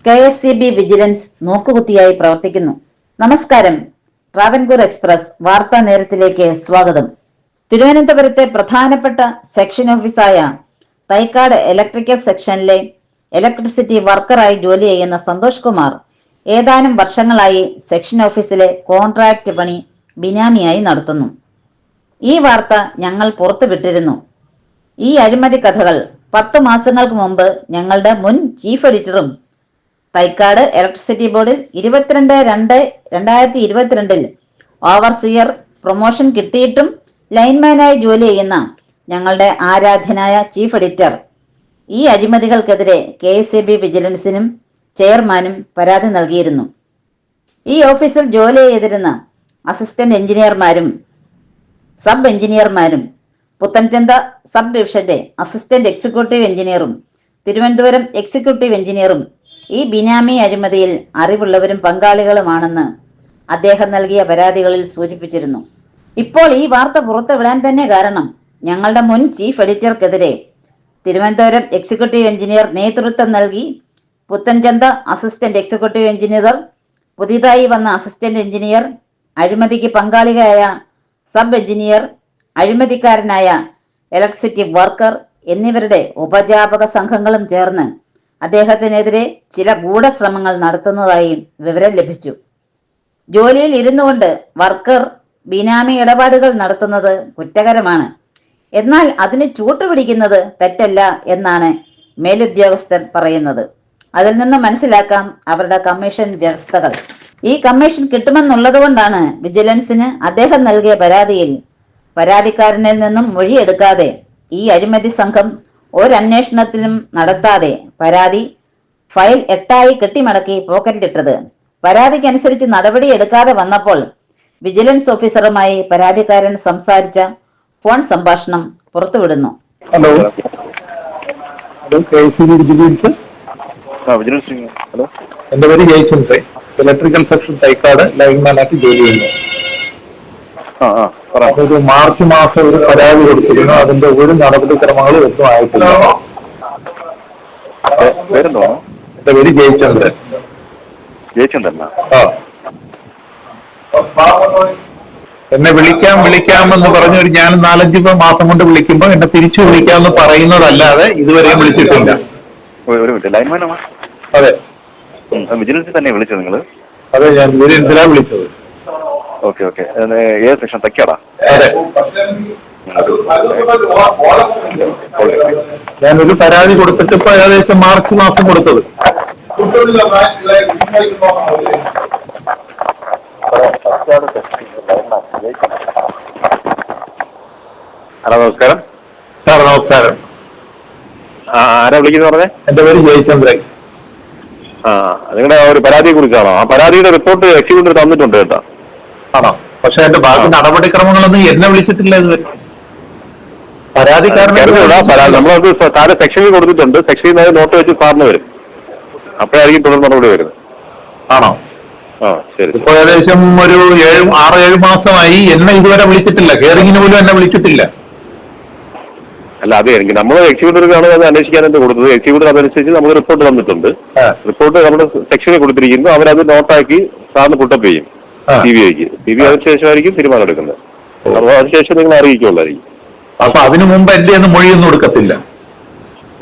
KSCB vigilance നോക്കുകുത്തിയായി പ്രവർത്തിക്കുന്നു. നമസ്കാരം. Travancore express വാർത്താ നേരത്തിലേക്ക് സ്വാഗതം. തിരുവനന്തപുരത്തെ പ്രധാനപ്പെട്ട സെക്ഷൻ ഓഫീസായ തൈക്കാട് ഇലക്ട്രിക്കൽ സെക്ഷനിലെ ഇലക്ട്രിസിറ്റി വർക്കറായി ജോലി ചെയ്യുന്ന സന്തോഷ് കുമാർ ഏതാനും വർഷങ്ങളായി സെക്ഷൻ ഓഫീസിലെ കോൺട്രാക്ട് പണി ബിനാമിയായി നടത്തുന്നു. ഈ വാർത്ത ഞങ്ങൾ പുറത്തുവിട്ടിരുന്നു. ഈ അഴിമതി കഥകൾ 10 മാസങ്ങൾക്ക് മുമ്പ് ഞങ്ങളുടെ മുൻ ചീഫ് എഡിറ്ററും തൈക്കാട് ഇലക്ട്രിസിറ്റി ബോർഡിൽ 22/2/2022 ഓവർസിയർ പ്രൊമോഷൻ കിട്ടിയിട്ടും ലൈൻമാനായി ജോലി ചെയ്യുന്ന ഞങ്ങളുടെ ആരാധ്യനായ ചീഫ് എഡിറ്റർ ഈ അഴിമതികൾക്കെതിരെ KSCB വിജിലൻസിനും ചെയർമാനും പരാതി നൽകിയിരുന്നു. ഈ ഓഫീസിൽ ജോലി ചെയ്തിരുന്ന അസിസ്റ്റന്റ് എഞ്ചിനീയർമാരും സബ് എഞ്ചിനീയർമാരും പുത്തൻചന്ത സബ് ഡിവിഷന്റെ അസിസ്റ്റന്റ് എക്സിക്യൂട്ടീവ് എഞ്ചിനീയറും തിരുവനന്തപുരം എക്സിക്യൂട്ടീവ് എഞ്ചിനീയറും ഈ ബിനാമി അഴിമതിയിൽ അറിവുള്ളവരും പങ്കാളികളുമാണെന്ന് അദ്ദേഹം നൽകിയ പരാതികളിൽ സൂചിപ്പിച്ചിരുന്നു. ഇപ്പോൾ ഈ വാർത്ത പുറത്തുവിടാൻ തന്നെ കാരണം ഞങ്ങളുടെ മുൻ ചീഫ് എഡിറ്റർക്കെതിരെ തിരുവനന്തപുരം എക്സിക്യൂട്ടീവ് എഞ്ചിനീയർ നേതൃത്വം നൽകി പുത്തൻചന്ത അസിസ്റ്റന്റ് എക്സിക്യൂട്ടീവ് എഞ്ചിനീയർ, പുതിയതായി വന്ന അസിസ്റ്റന്റ് എഞ്ചിനീയർ, അഴിമതിക്ക് പങ്കാളിയായ സബ് എഞ്ചിനീയർ, അഴിമതിക്കാരനായ ഇലക്ട്രിസിറ്റി വർക്കർ എന്നിവരുടെ ഉപജാപക സംഘങ്ങളും ചേർന്ന് അദ്ദേഹത്തിനെതിരെ ചില ഗൂഢശ്രമങ്ങൾ നടത്തുന്നതായി വിവരം ലഭിച്ചു. ജോലിയിൽ ഇരുന്നു കൊണ്ട് വർക്കർ ബിനാമി ഇടപാടുകൾ നടത്തുന്നത് കുറ്റകരമാണ്. എന്നാൽ അതിന് ചൂട്ടുപിടിക്കുന്നത് തെറ്റല്ല എന്നാണ് മേലുദ്യോഗസ്ഥർ പറയുന്നത്. അതിൽ നിന്ന് മനസ്സിലാക്കാം അവരുടെ കമ്മീഷൻ വ്യവസ്ഥകൾ. ഈ കമ്മീഷൻ കിട്ടുമെന്നുള്ളത് കൊണ്ടാണ് വിജിലൻസിന് അദ്ദേഹം നൽകിയ പരാതിയിൽ പരാതിക്കാരനിൽ നിന്നും മൊഴിയെടുക്കാതെ ഈ അഴിമതി സംഘം ഒരന്വേഷണത്തിലും നടത്താതെ പരാതി ഫയൽ 8ആയി കെട്ടിമടക്കി പോക്കറ്റിലിട്ടത്. പരാതിക്കനുസരിച്ച് നടപടി എടുക്കാതെ വന്നപ്പോൾ വിജിലൻസ് ഓഫീസറുമായി പരാതിക്കാരൻ സംസാരിച്ച ഫോൺ സംഭാഷണം പുറത്തുവിടുന്നു. ഹലോ, എന്റെ പേര് ജയചന്ദ്രൻ, ഇലക്ട്രിക്കൽ സെക്ഷൻ തൈക്കാട് ലൈൻമാനായിട്ട് ജോലി ചെയ്യുന്നു. ഒരു മാർച്ച് മാസം ഒരു പരാതി കൊടുത്തിരുന്നു. അതിന്റെ ഒരു നടപടിക്രമങ്ങളും ഒന്നും ആയിട്ടില്ല. എന്റെ പേര് ജയചന്ദ്രൻ. എന്നെ വിളിക്കാമെന്ന് പറഞ്ഞു. ഞാൻ 4-5 മാസം കൊണ്ട് വിളിക്കുമ്പോൾ എന്നെ തിരിച്ചു വിളിക്കാമെന്ന് പറയുന്നതല്ലാതെ ഇതുവരെയും വിളിച്ചിട്ടില്ല. അതെ, വിജിലൻസിൽ തന്നെ വിളിച്ചത് നിങ്ങൾ? അതെ, ഞാൻ വിജിലൻസിലാണ് വിളിച്ചത്. ഓക്കെ. ഏത് സെക്ഷൻ? തൈക്കാടാ? അതെ. ഞാനൊരു പരാതി കൊടുത്തിട്ട് ഇപ്പൊ ഏകദേശം മാർച്ച് മാസം കൊടുത്തത്. ഹലോ, നമസ്കാരം സാർ. നമസ്കാരം. ആരാ വിളിക്കുന്നത് പറഞ്ഞേ? എന്റെ പേര് ജയചന്ദ്രൻ. നിങ്ങളുടെ ഒരു പരാതിയെ കുറിച്ചാണോ? ആ പരാതിയുടെ റിപ്പോർട്ട് എക്സിക്യൂട്ടീവ് തന്നിട്ടുണ്ട് കേട്ടോ. ആണോ? പക്ഷെ എന്റെ ബാക്കി നടപടിക്രമങ്ങളൊന്നും എന്നെ വിളിച്ചിട്ടില്ല ഇതുവരെ. പരാതിക്കാരനെ നമ്മളത് താഴെ സെക്ഷനിൽ കൊടുത്തിട്ടുണ്ട്. സെക്ഷനിൽ നിന്ന് നോട്ട് വെച്ച് സാറിന് വരും. അപ്പോഴായിരിക്കും തുടർ നടപടി വരുന്നത്. ആണോ? ശരി. ഇപ്പൊ ഏകദേശം ഒരു 6-7 മാസമായി. എന്നെ ഇതുവരെ വിളിച്ചിട്ടില്ല. ഹിയറിംഗിന് പോലും എന്നെ വിളിച്ചിട്ടില്ല. അല്ല, അതെ, എനിക്ക് നമ്മൾ എക്സിക്യൂട്ടീവിനാണ് അത് അന്വേഷിക്കാനായിട്ട് കൊടുത്തത്. എക്സിക്യൂട്ടീവ് അതനുസരിച്ച് നമുക്ക് റിപ്പോർട്ട് തന്നിട്ടുണ്ട്. റിപ്പോർട്ട് നമ്മുടെ സെക്ഷനിൽ കൊടുത്തിരിക്കുന്നു. അവരത് നോട്ടാക്കി സാറിന് പുട്ടപ്പ് ചെയ്യും CBIക്ക്. അതിനുശേഷമായിരിക്കും തീരുമാനം എടുക്കുന്നത്. അതിനുശേഷം നിങ്ങൾ അറിയിക്കുള്ളായിരിക്കും. അപ്പൊ അതിനു മുമ്പ് എന്റെ ഒന്നും മൊഴിയൊന്നും കൊടുക്കത്തില്ല.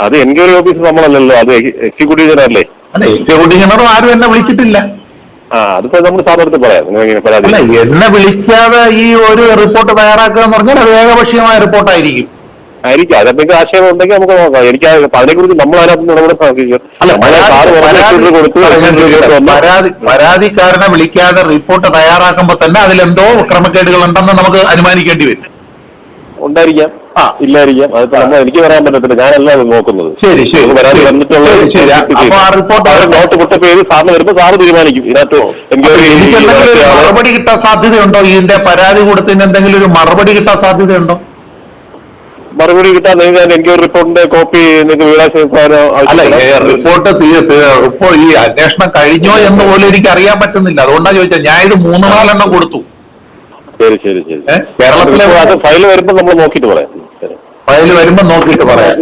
അത് എൻക്വയറി ഓഫീസ് നമ്മളല്ലല്ലോ, അത് എക്സിക്യൂട്ടീവ് ജനറല്ലേ? അല്ല, എക്സിക്യൂട്ടീവ് ജനറൽ ആരും എന്നെ വിളിച്ചിട്ടില്ല. അതിപ്പോ നമ്മൾ സാറിനടുത്ത് പറയാം. പരാതി എന്നെ വിളിക്കാതെ ഈ ഒരു റിപ്പോർട്ട് തയ്യാറാക്കുക എന്ന് പറഞ്ഞാൽ അത് ഏകപക്ഷീയമായ റിപ്പോർട്ടായിരിക്കും. അതെന്തെങ്കിലും ആശയം ഉണ്ടെങ്കിൽ നമുക്ക് നോക്കാം. എനിക്ക് അതിനെക്കുറിച്ച് നമ്മൾ അതിനകത്ത് പരാതിക്കാരനെ വിളിക്കാതെ റിപ്പോർട്ട് തയ്യാറാക്കുമ്പോ തന്നെ അതിലെന്തോ ക്രമക്കേടുകൾ ഉണ്ടെന്ന് നമുക്ക് അനുമാനിക്കേണ്ടി വരും. ഉണ്ടായിരിക്കാം, ഇല്ലായിരിക്കാം. അതിപ്പോ എനിക്ക് പറയാൻ പറ്റത്തില്ല. ഞാനല്ല അത് നോക്കുന്നത്. ശരി, പരാതി വന്നിട്ടുള്ളത് നോട്ട് പുട്ടപ്പ് ചെയ്ത് സാറിന് വരുമ്പോൾ സാറ് തീരുമാനിക്കും. ഇതിനകത്ത് മറുപടി കിട്ടാൻ സാധ്യതയുണ്ടോ? ഇതിന്റെ പരാതി കൊടുത്തതിന് എന്തെങ്കിലും ഒരു മറുപടി കിട്ടാൻ സാധ്യതയുണ്ടോ? മറുപടി കിട്ടാൻ എനിക്ക് ഒരു റിപ്പോർട്ടിന്റെ കോപ്പി റിപ്പോർട്ട് ഇപ്പോൾ ഈ അന്വേഷണം കഴിഞ്ഞോ എന്ന് പോലും എനിക്ക് അറിയാൻ പറ്റുന്നില്ല. അതുകൊണ്ടാണ് ചോദിച്ചത്. ഞാൻ ഇത് 3-4 എണ്ണം കൊടുത്തു. ശരി. കേരളത്തിലെ ഫയൽ വരുമ്പോൾ നമ്മൾ നോക്കിയിട്ട് പറയാം. ഫയൽ വരുമ്പോൾ നോക്കിയിട്ട് പറയാം.